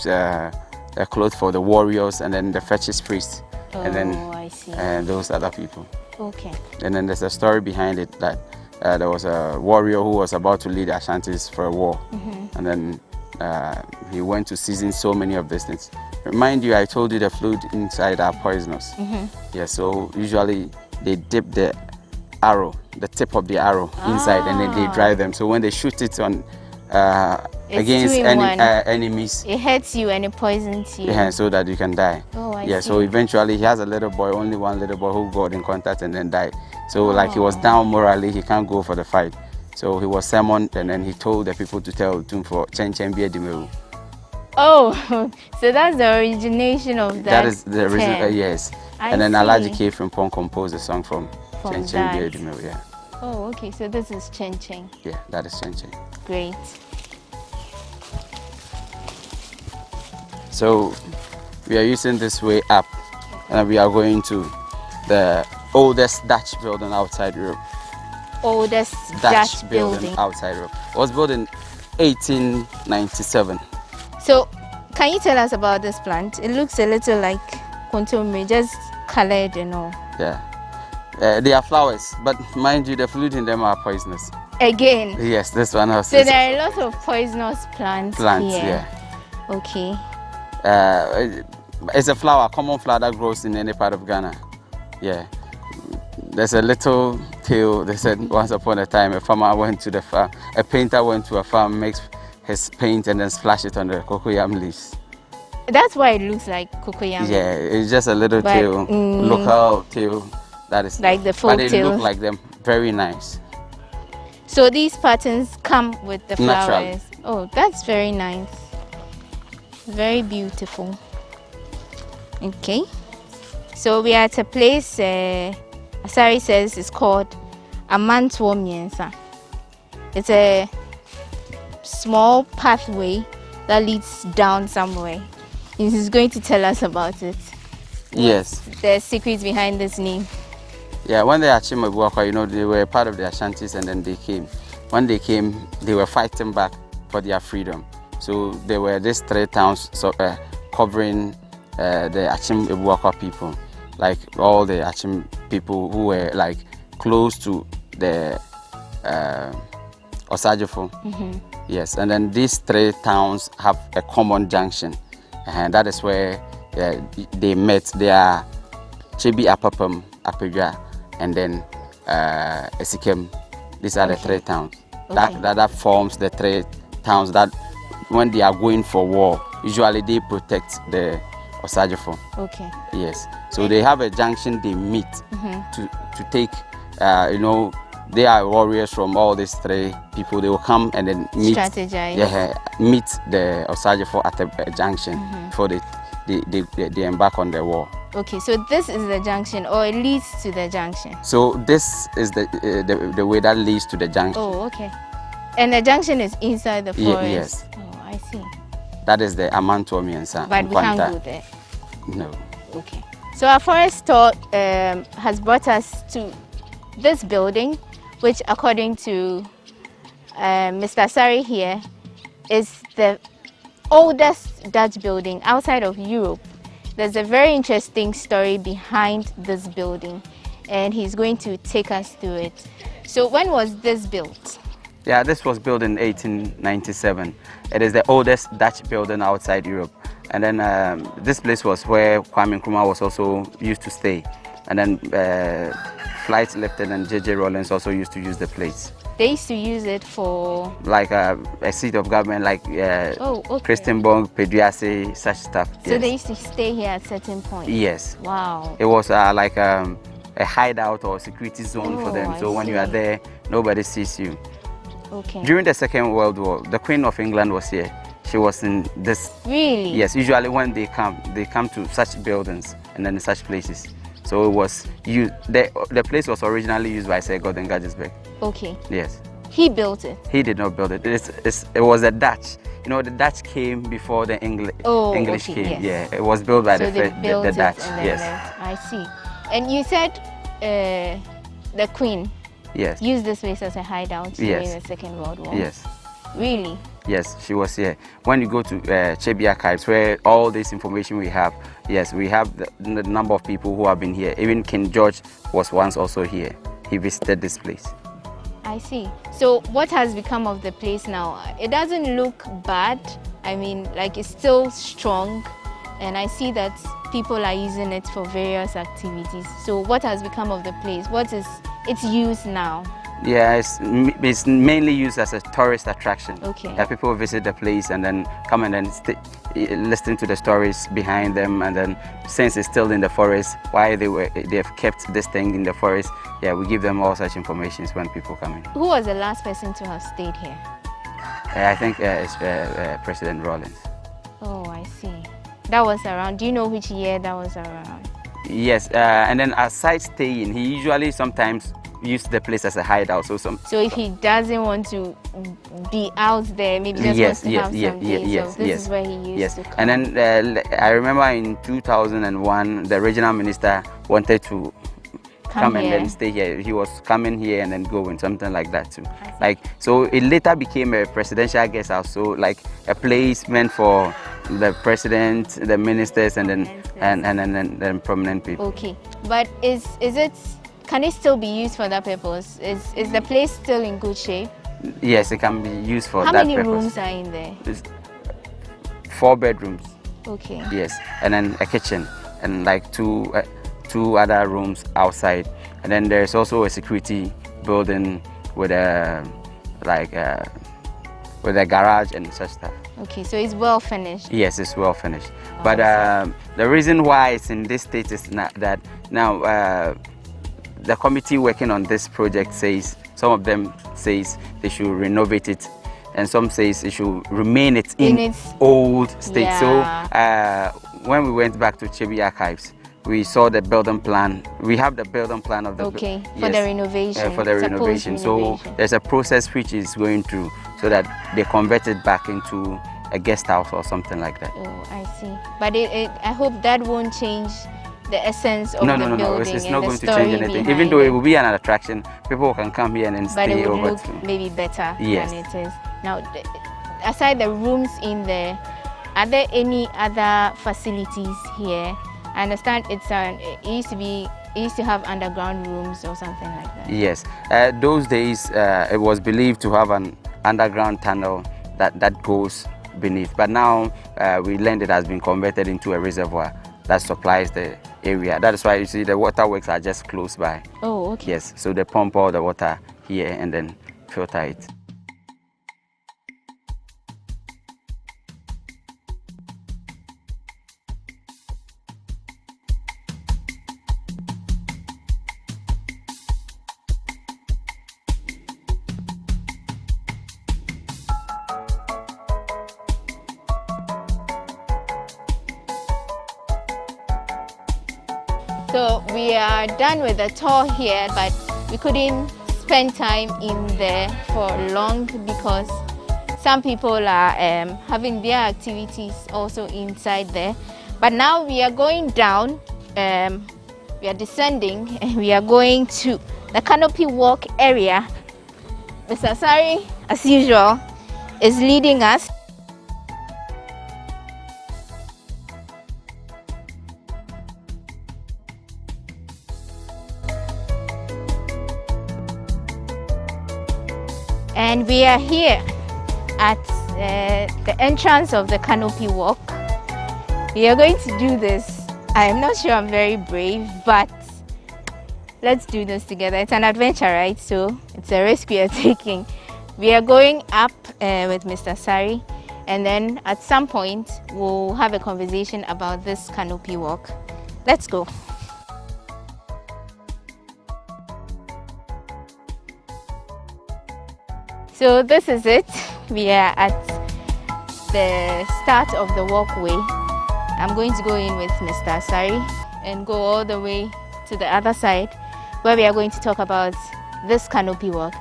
a cloth for the warriors, and then the fetish priests, and then I see. Those other people. Okay. And then there's a story behind it that there was a warrior who was about to lead Ashantis for a war, and then he went to season so many of these things. Remind you, I told you the fluid inside are poisonous. Yeah, so usually they dip the arrow, the tip of the arrow inside, and then they dry them. So when they shoot it on against enemies, it hurts you and it poisons you. Yeah, so that you can die. I see. So eventually he has a little boy, only one little boy, who got in contact and then died. So like he was down morally, he can't go for the fight. So he was summoned, and then he told the people to tell Tum for Chen Chen Bie Dimeu. Oh, so that's the origination of that. That is the reason, yes. And then Alaji K from Pong composed a song from Chen Chen Bie Dimeu, yeah. Oh, okay, so this is Chen Chen. Yeah, that is Chen Chen. Great. So we are using this way up, and we are going to the oldest Dutch building outside Europe. Oldest Dutch building outside Europe. It was built in 1897. So, can you tell us about this plant? It looks a little like kontomire, just colored and all. Yeah. They are flowers, but mind you, the fluid in them are poisonous. Again? Yes, this one also. So there are a lot of poisonous plants here. Yeah. Okay. It's a flower, a common flower that grows in any part of Ghana. Yeah. There's a little tale. They said once upon a time, a farmer went to the farm, a painter went to a farm, makes his paint and then splash it on the cocoyam leaves. That's why it looks like cocoyam. Yeah, it's just a little tale, local tale. That is like the folk tale. But they look like them. Very nice. So these patterns come with the flowers. Naturally. Oh, that's very nice. Very beautiful. Okay. So we are at a place, Asari says it's called Amantuo Miensa. It's a small pathway that leads down somewhere. He's going to tell us about it. Yes. The secrets behind this name. Yeah, when the Achimabwaka, they were part of the Ashantis, and then they came. When they came, they were fighting back for their freedom. So there were these 3 towns covering the Achimabwaka people, like all the Achim people who were like close to the Osajifo. Yes, and then these 3 towns have a common junction, and that is where they met. They are Chibi Apapam, Apedra, and then Esikem. These are the 3 towns. That forms the 3 towns that when they are going for war, usually they protect the Osajifo. Okay. Yes. So they have a junction they meet to take, they are warriors from all these 3 people. They will come and then meet. Strategize. Yeah, meet the Osajifo at a junction before they embark on the war. Okay, so this is the junction, or it leads to the junction? So this is the way that leads to the junction. Oh, okay. And the junction is inside the forest? Yes. Oh, I see. That is the Amantuo Miensa. But we can't go there? No. Okay. So our forest tour has brought us to this building, which according to Mr. Sari here, is the oldest Dutch building outside of Europe. There's a very interesting story behind this building, and he's going to take us through it. So when was this built? Yeah, this was built in 1897. It is the oldest Dutch building outside Europe. And then this place was where Kwame Nkrumah was also used to stay. And then Flight Lieutenant J.J. Rawlings also used to use the place. They used to use it for? Like a seat of government, like Christian Bong, Peduase, such stuff. So they used to stay here at certain points? Yes. Wow. It was like a hideout or security zone for them. So when you are there, nobody sees you. Okay. During the Second World War, the Queen of England was here. She was in this. Really? Yes. Usually when they come to such buildings and then such places. So it was used. The place was originally used by Sir Gordon Gadgisberg. Okay. Yes. He built it? He did not build it. It was the Dutch. The Dutch came before the English came. Yes. Yeah. It was built by the Dutch. Yes. I see. And you said the Queen. Yes. Used this place as a hideout during the Second World War. Yes. Really? Yes, she was here. When you go to Chebi Archives, where all this information we have, yes, we have the number of people who have been here. Even King George was once also here. He visited this place. I see. So what has become of the place now? It doesn't look bad. I mean, like it's still strong, and I see that people are using it for various activities. So what has become of the place? What is its use now? Yeah, it's mainly used as a tourist attraction. Okay. People visit the place and then come and then listen to the stories behind them, and then since it's still in the forest, why they've kept this thing in the forest. Yeah, we give them all such information when people come in. Who was the last person to have stayed here? I think it's President Rawlings. Oh, I see. That was around. Do you know which year that was around? Yes, and then aside staying, he usually sometimes use the place as a hideout. So if he doesn't want to be out there, maybe just wants to have some days. So this is where he used to come. And then I remember in 2001, the regional minister wanted to come and then stay here. He was coming here and then going, something like that too. So it later became a presidential guest house, so like a place meant for the president, the ministers, and then prominent people. Okay, but is it? Can it still be used for that purpose? Is the place still in good shape? Yes, it can be used for that purpose. How many rooms are in there? It's 4 bedrooms. Okay. Yes, and then a kitchen and like two other rooms outside, and then there's also a security building with a garage and such stuff. Okay, so it's well finished. Yes, it's well finished. But the reason why it's in this state is that now the committee working on this project says, some of them says they should renovate it, and some says it should remain in its old state. Yeah. So when we went back to Chebi Archives, we saw the building plan. We have the building plan of the for the renovation. For the renovation. So there's a process which is going through so that they convert it back into a guest house or something like that. Oh, I see. But I hope that won't change the essence of the building. No, it's not going to change anything. Even though it will be an attraction, people can come here and then stay over. But it would look maybe better than it is. Now, aside the rooms in there, are there any other facilities here? I understand it used to have underground rooms or something like that. Yes, those days it was believed to have an underground tunnel that goes beneath, but now we learned it has been converted into a reservoir that supplies the area. That is why you see the waterworks are just close by. Oh, okay. Yes, so they pump all the water here and then filter it. So we are done with the tour here, but we couldn't spend time in there for long because some people are having their activities also inside there. But now we are going down, we are descending, and we are going to the Canopy Walk area. Mr. Sari, as usual, is leading us. And we are here at the entrance of the Canopy Walk. We are going to do this. I am not sure I'm very brave, but let's do this together. It's an adventure, right? So it's a risk we are taking. We are going up with Mr. Sari, and then at some point we'll have a conversation about this Canopy Walk. Let's go. So this is it. We are at the start of the walkway. I'm going to go in with Mr. Sari and go all the way to the other side where we are going to talk about this Canopy Walk.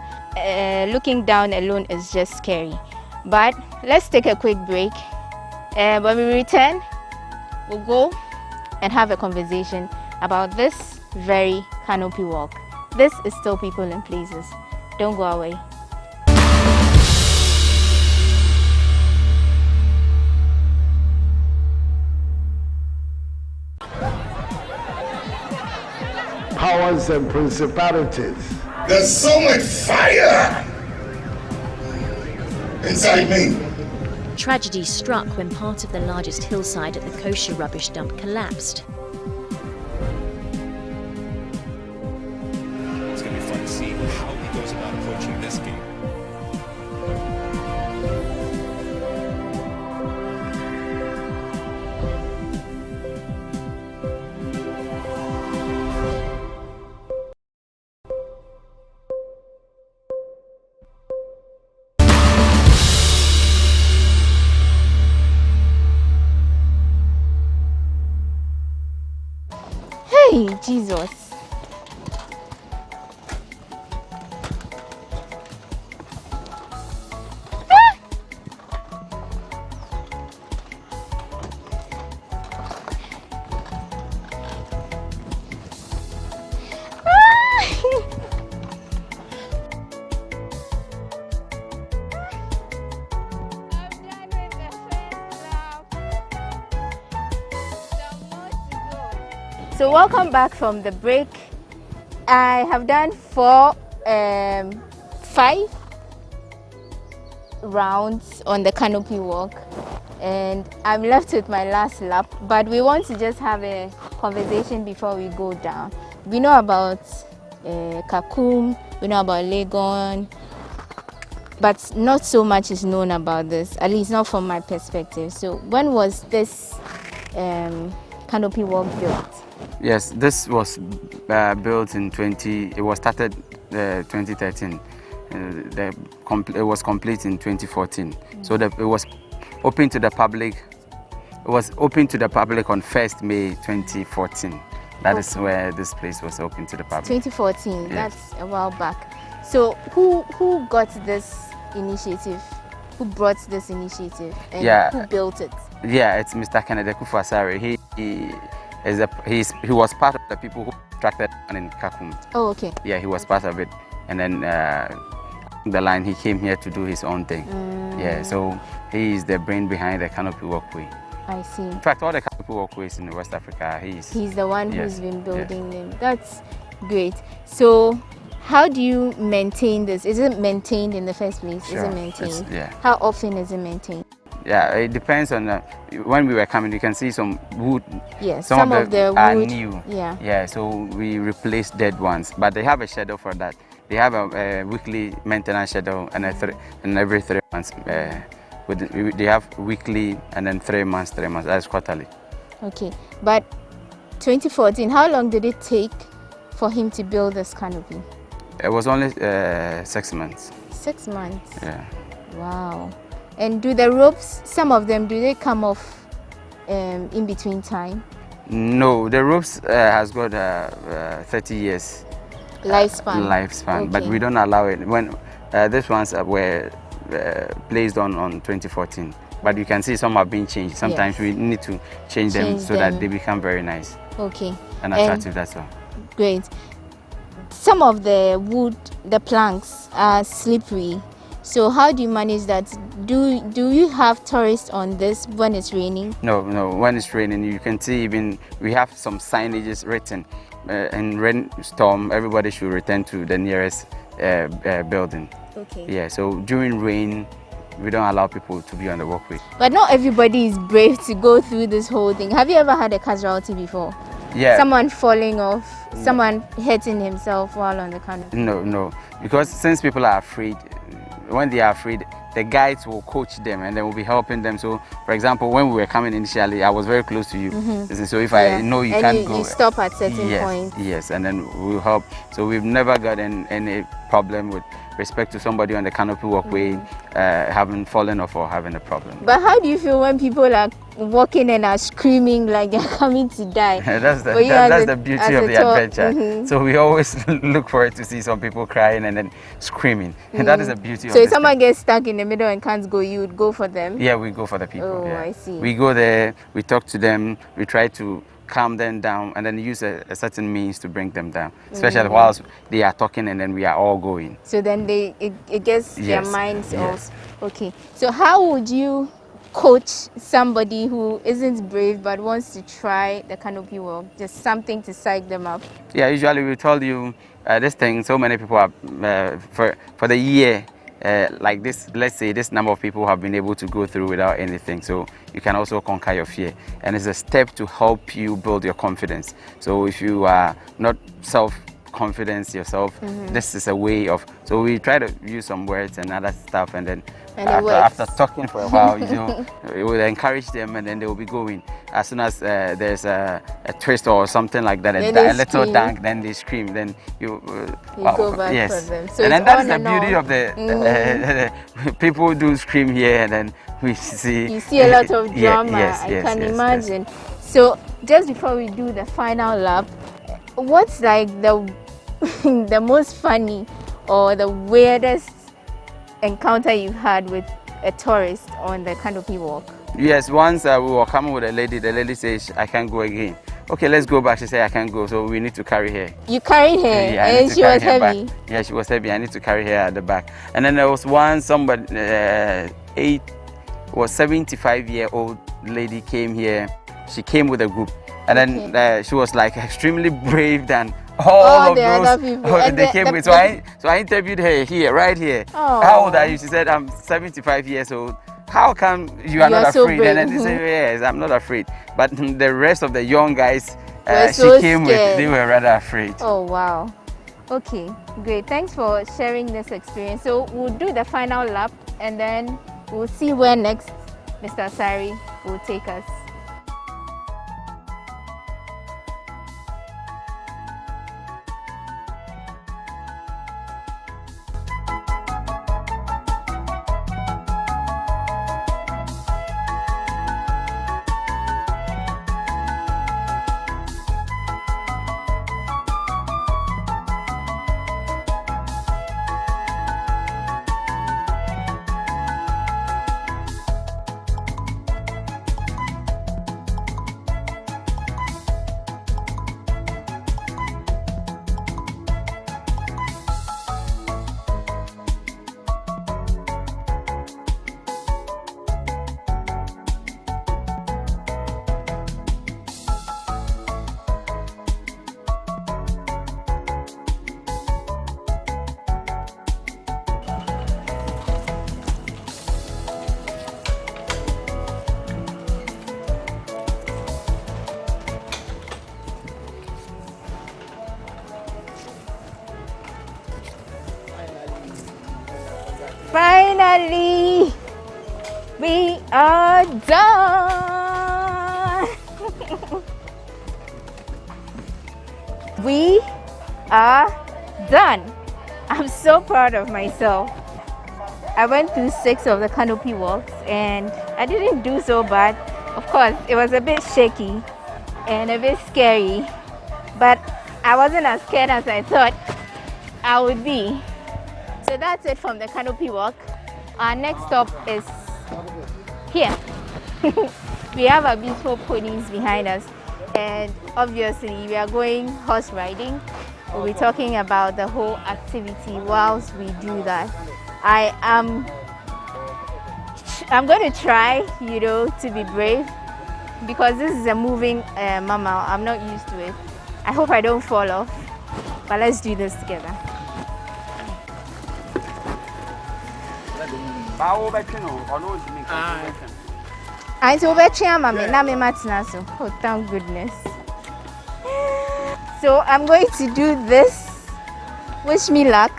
Looking down alone is just scary. But let's take a quick break. When we return, we'll go and have a conversation about this very Canopy Walk. This is still People and Places. Don't go away. powers and principalities. There's so much fire inside me. Tragedy struck when part of the largest hillside at the kosher rubbish dump collapsed. It's going to be fun to see how he goes about approaching this game. Hey, Jesus. So welcome back from the break. I have done 5 rounds on the canopy walk and I'm left with my last lap, but we want to just have a conversation before we go down. We know about Kakum, we know about Legon, but not so much is known about this, at least not from my perspective. So when was this canopy walk built? Yes, this was built in it was started 2013. It was complete in 2014. So it was open to the public. It was open to the public on 1st May 2014. That is where this place was open to the public. 2014, yes. That's a while back. So who got this initiative? Who brought this initiative? And who built it? Yeah, it's Mr. Kennedy Kufasari. He was part of the people who attracted in Kakum. Oh, okay. Yeah, he was part of it. And then the line, he came here to do his own thing. Yeah, so he is the brain behind the canopy walkway. I see. In fact, all the canopy walkways in West Africa, he's the one who's been building them. That's great. So how do you maintain this? Is it maintained in the first place? Sure. Is it maintained? Yeah. How often is it maintained? Yeah, it depends on when we were coming. You can see some wood. Yes, some of the wood are new. Yeah. Yeah, so we replace dead ones, but they have a schedule for that. They have a weekly maintenance schedule and every 3 months. They have weekly and then 3 months. That's quarterly. Okay, but 2014. How long did it take for him to build this canopy? It was only 6 months. 6 months. Yeah. Wow. And do the ropes, some of them, do they come off in between time? No, the ropes has got 30 years lifespan. But we don't allow it. When these ones were placed on 2014, but you can see some are being changed. Sometimes we need to change them so that they become very nice. Okay. And attractive, that's all. Great. Some of the wood, the planks are slippery. So how do you manage that? Do you have tourists on this when it's raining? No. When it's raining, you can see even we have some signages written. In rainstorm, everybody should return to the nearest building. Okay. Yeah. So during rain, we don't allow people to be on the walkway. But not everybody is brave to go through this whole thing. Have you ever had a casualty before? Yeah. Someone falling off, someone hurting himself while on the canopy? No. Because since people are afraid, when they are afraid, the guides will coach them and they will be helping them. So, for example, when we were coming initially, I was very close to you. So if I know you can't go, you stop at certain points. Yes, and then we'll help. So we've never gotten any problem with respect to somebody on the canopy walkway having fallen off or having a problem. But how do you feel when people are walking and are screaming like they're coming to die? That's the beauty of the adventure. So we always look forward to see some people crying and then screaming. And that is the beauty of it. So if someone gets stuck in the middle and can't go, you would go for them? Yeah, we go for the people. Oh, yeah. I see. We go there, we talk to them, we try to calm them down and then use a certain means to bring them down, especially whilst they are talking and then we are all going. So then it gets their minds off. Okay. So how would you coach somebody who isn't brave but wants to try the canopy walk? Just something to psych them up. Yeah, usually we told you this thing. So many people have for the year. Like this, let's say this number of people have been able to go through without anything, so you can also conquer your fear, and it's a step to help you build your confidence. So if you are not self-confidence yourself, this is a way of, so we try to use some words and other stuff, and then after talking for a while, you know, it will encourage them, and then they will be going. As soon as there's a twist or something like that, a little dunk, then they scream, then you go back yes. for them. So and then that's the beauty of the people do scream here, and then we see. You see a lot of drama. Yes, I can imagine. Yes. So just before we do the final lap, what's like the the most funny or the weirdest encounter you had with a tourist on the canopy walk? Yes, once we were coming with a lady. The lady says, "I can't go again." Okay, let's go back. She said, "I can't go," so we need to carry her. You carried her, and she was heavy. Back. Yeah, she was heavy. I need to carry her at the back. And then there was one, somebody, 75-year-old lady came here. She came with a group, and then she was like extremely brave than all of the those other people. they came with. So I interviewed her here, right here. Oh. How old are you? She said, "I'm 75 years old." How come you are not so afraid? brave. And then they say, "Yes, I'm not afraid." But the rest of the young guys so she came scared. with, they were rather afraid. Oh wow. Okay, great. Thanks for sharing this experience. So we'll do the final lap, and then we'll see where next Mr. Asari will take us. Finally, we are done. We are done. I'm so proud of myself. I went through 6 of the canopy walks and I didn't do so bad. Of course, it was a bit shaky and a bit scary, but I wasn't as scared as I thought I would be. So that's it from the canopy walk. Our next stop is here. We have our beautiful ponies behind us, and obviously we are going horse riding. We'll be talking about the whole activity whilst we do that. I'm going to try, to be brave, because this is a moving mammal. I'm not used to it. I hope I don't fall off, but let's do this together. I so oh, thank goodness. So I'm going to do this. Wish me luck.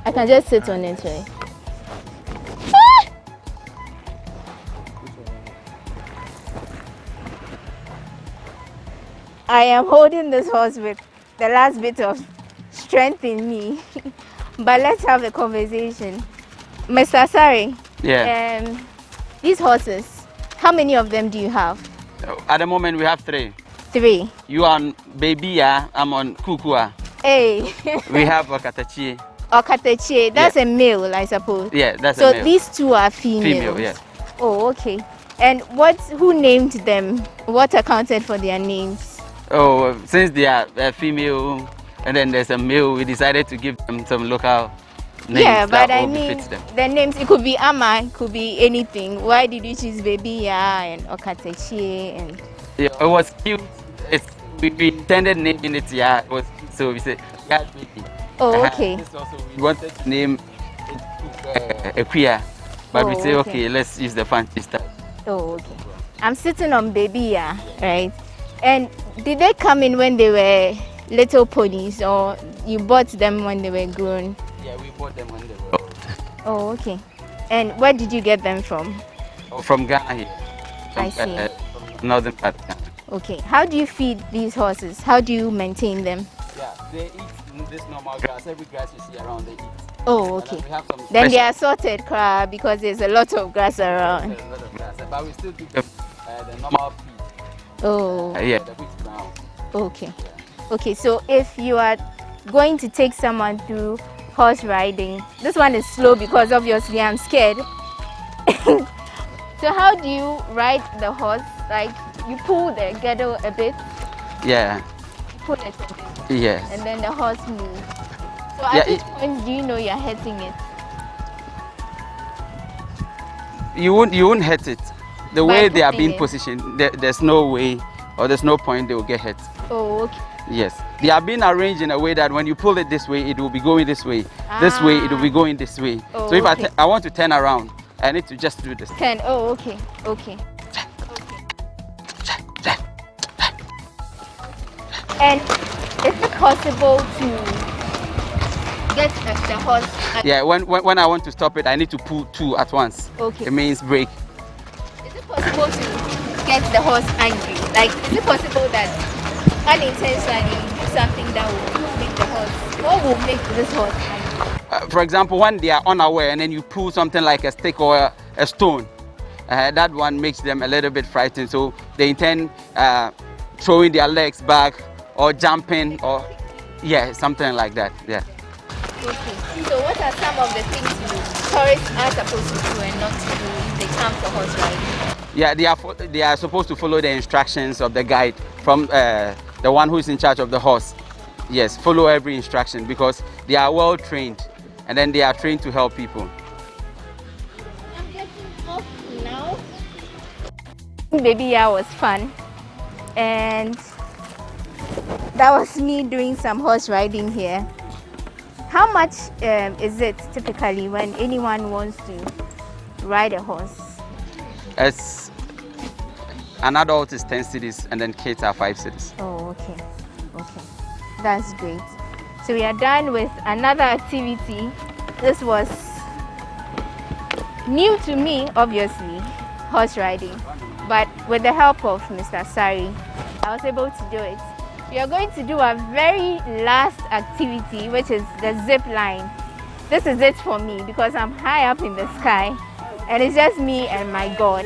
I can just sit on it, right? I am holding this horse with the last bit of strength in me. But let's have a conversation. Mr. Asari, these horses, how many of them do you have? At the moment, we have 3. 3. You are on Baby, I'm on Kukua. Hey. We have Okatachi. Okatachi, that's a male, I suppose. Yeah, that's so a male. So these 2 are females? Female, yeah. Oh, okay. And who named them? What accounted for their names? Oh, since they are female, and then there's a male, we decided to give them some local names Yeah, but that I all mean, befits them. the names, it could be Ama, it could be anything. Why did you choose Baby Ya and Okatechi and... Yeah, it was cute. We intended naming it, yeah. It was cute, so we said, yeah, baby. Oh, okay. This also, we wanted to name it Equia, but we Oh, say, okay. okay, let's use the fancy style. Oh, okay. I'm sitting on Baby Ya, right? And did they come in when they were little ponies, or you bought them when they were grown? Yeah, we bought them when they were old. Oh, okay. And where did you get them from? From Ghana here. I see. From northern part of Ghana. Okay. How do you feed these horses? How do you maintain them? Yeah, they eat this normal grass. Every grass you see around, they eat. Oh, okay. We have some Then they special- are sorted, crab, because there's a lot of grass around. There's a lot of grass, but we still do the normal feed. Oh, Yeah, the wheat brown. okay. Okay, so if you are going to take someone through horse riding, this one is slow because obviously I'm scared. So how do you ride the horse? Like you pull the girdle a bit, Yeah, pull it a bit, yes. and then the horse moves. So Yeah, at which point do you know you're hitting it? You won't hurt it. The way they are pulling being it. positioned, there's no way or there's no point they will get hurt. Oh, okay. Yes, they are being arranged in a way that when you pull it this way, it will be going this way. This way, it will be going this way. Oh, so if okay. I want to turn around, I need to just do this. 10. Oh, okay. Okay. And is it possible to get the horse? Yeah, when I want to stop it, I need to pull two at once. Okay. It means break. Is it possible to get the horse angry? Like, is it possible that unintentionally you do something that will make the horse? What will make this horse angry? For example, when they are unaware and then you pull something like a stick or a stone, that one makes them a little bit frightened. So they intend throwing their legs back or jumping or, yeah, something like that. Yeah. Okay. So what are some of the things tourists are supposed to do and not to do if they come for horse riding? Yeah, they are supposed to follow the instructions of the guide from the one who is in charge of the horse. Yes, follow every instruction because they are well trained and then they are trained to help people. I'm getting off now. Baby Ya was fun, and that was me doing some horse riding here. How much is it typically when anyone wants to ride a horse? As an adult is 10 cities and then kids are 5 cities. Oh, okay. Okay. That's great. So we are done with another activity. This was new to me, obviously, horse riding. But with the help of Mr. Sari, I was able to do it. We are going to do our very last activity, which is the zip line. This is it for me because I'm high up in the sky and it's just me and my God.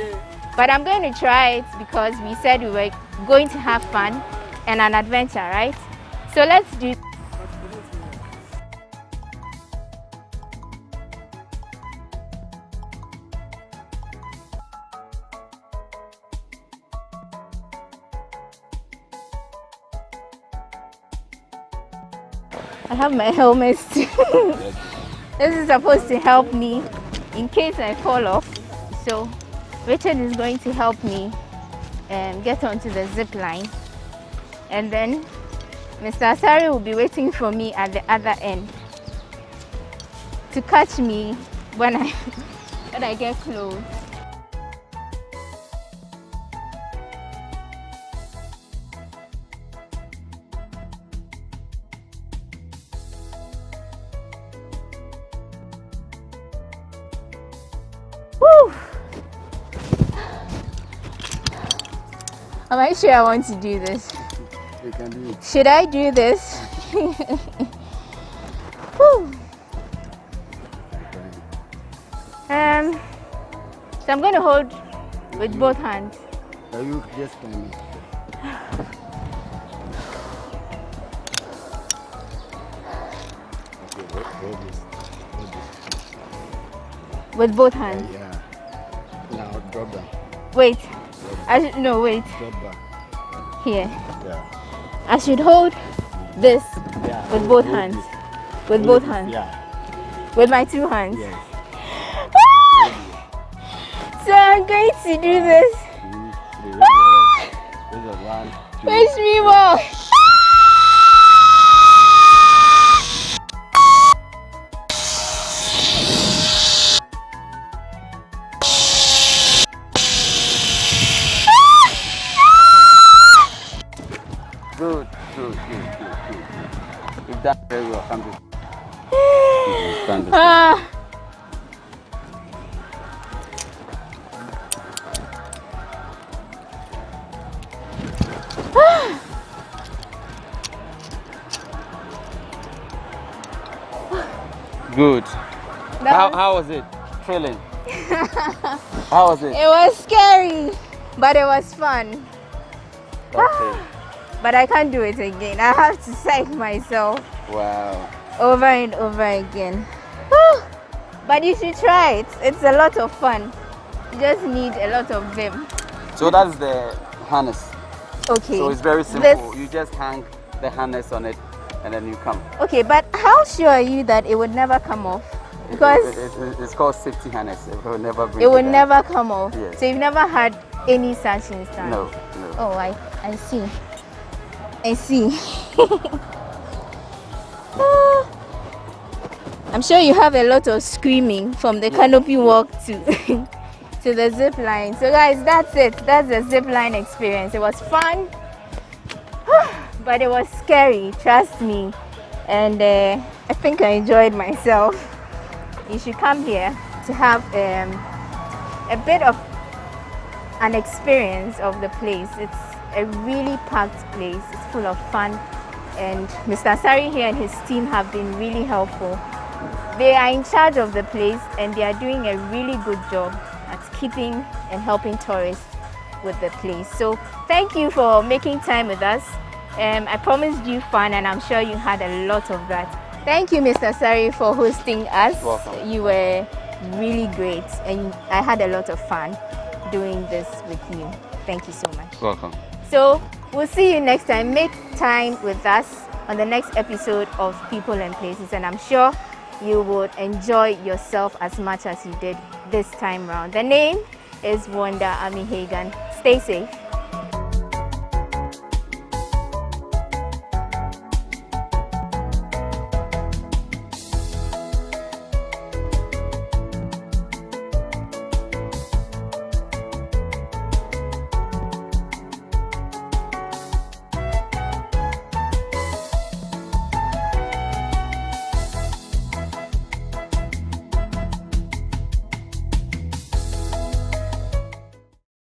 But I'm going to try it because we said we were going to have fun and an adventure, right? So let's do it. I have my helmet too. This is supposed to help me in case I fall off. So Richard is going to help me get onto the zip line, and then Mr. Asari will be waiting for me at the other end to catch me when I get close. Woo! Am I sure I want to do this? You can do it. Should I do this? Whew. So I'm going to hold with both hands. Are you just coming? Okay, hold this. Hold this. With both hands. Yeah. Now drop down. Wait. No, wait. Drop back. Here. Yeah. I should hold this Yeah. with both Hold hands. this. With Hold both this. hands. Yeah. With my 2 hands. Yes. So I'm going to do this. This is 1, 2. Push me more. Good. You've done very well. Come to. Stand this way. Ah. Good. That How was it? Feeling? How was it? It was scary, but it was fun. Okay. But I can't do it again. I have to psych myself Wow. over and over again. But you should try it. It's a lot of fun. You just need a lot of vim. So that's the harness. Okay. So it's very simple. You just hang the harness on it and then you come. Okay, but how sure are you that it would never come off? Because It's called safety harness. It will never break. it would down. never come off. Yes. So you've never had any such instance? No. Oh, I see. I see. I'm sure you have a lot of screaming from the canopy walk to to the zip line. So guys, that's it. That's the zip line experience. It was fun, but it was scary, trust me. And I think I enjoyed myself. You should come here to have a bit of an experience of the place. It's a really packed place. It's full of fun, and Mr. Sari here and his team have been really helpful. They are in charge of the place and they are doing a really good job at keeping and helping tourists with the place. So thank you for making time with us. I promised you fun and I'm sure you had a lot of that. Thank you, Mr. Sari, for hosting us. Welcome. You were really great and I had a lot of fun doing this with you. Thank you so much. Welcome. So we'll see you next time. Make time with us on the next episode of People and Places, and I'm sure you would enjoy yourself as much as you did this time round. The name is Wanda Ami Hagan. Stay safe.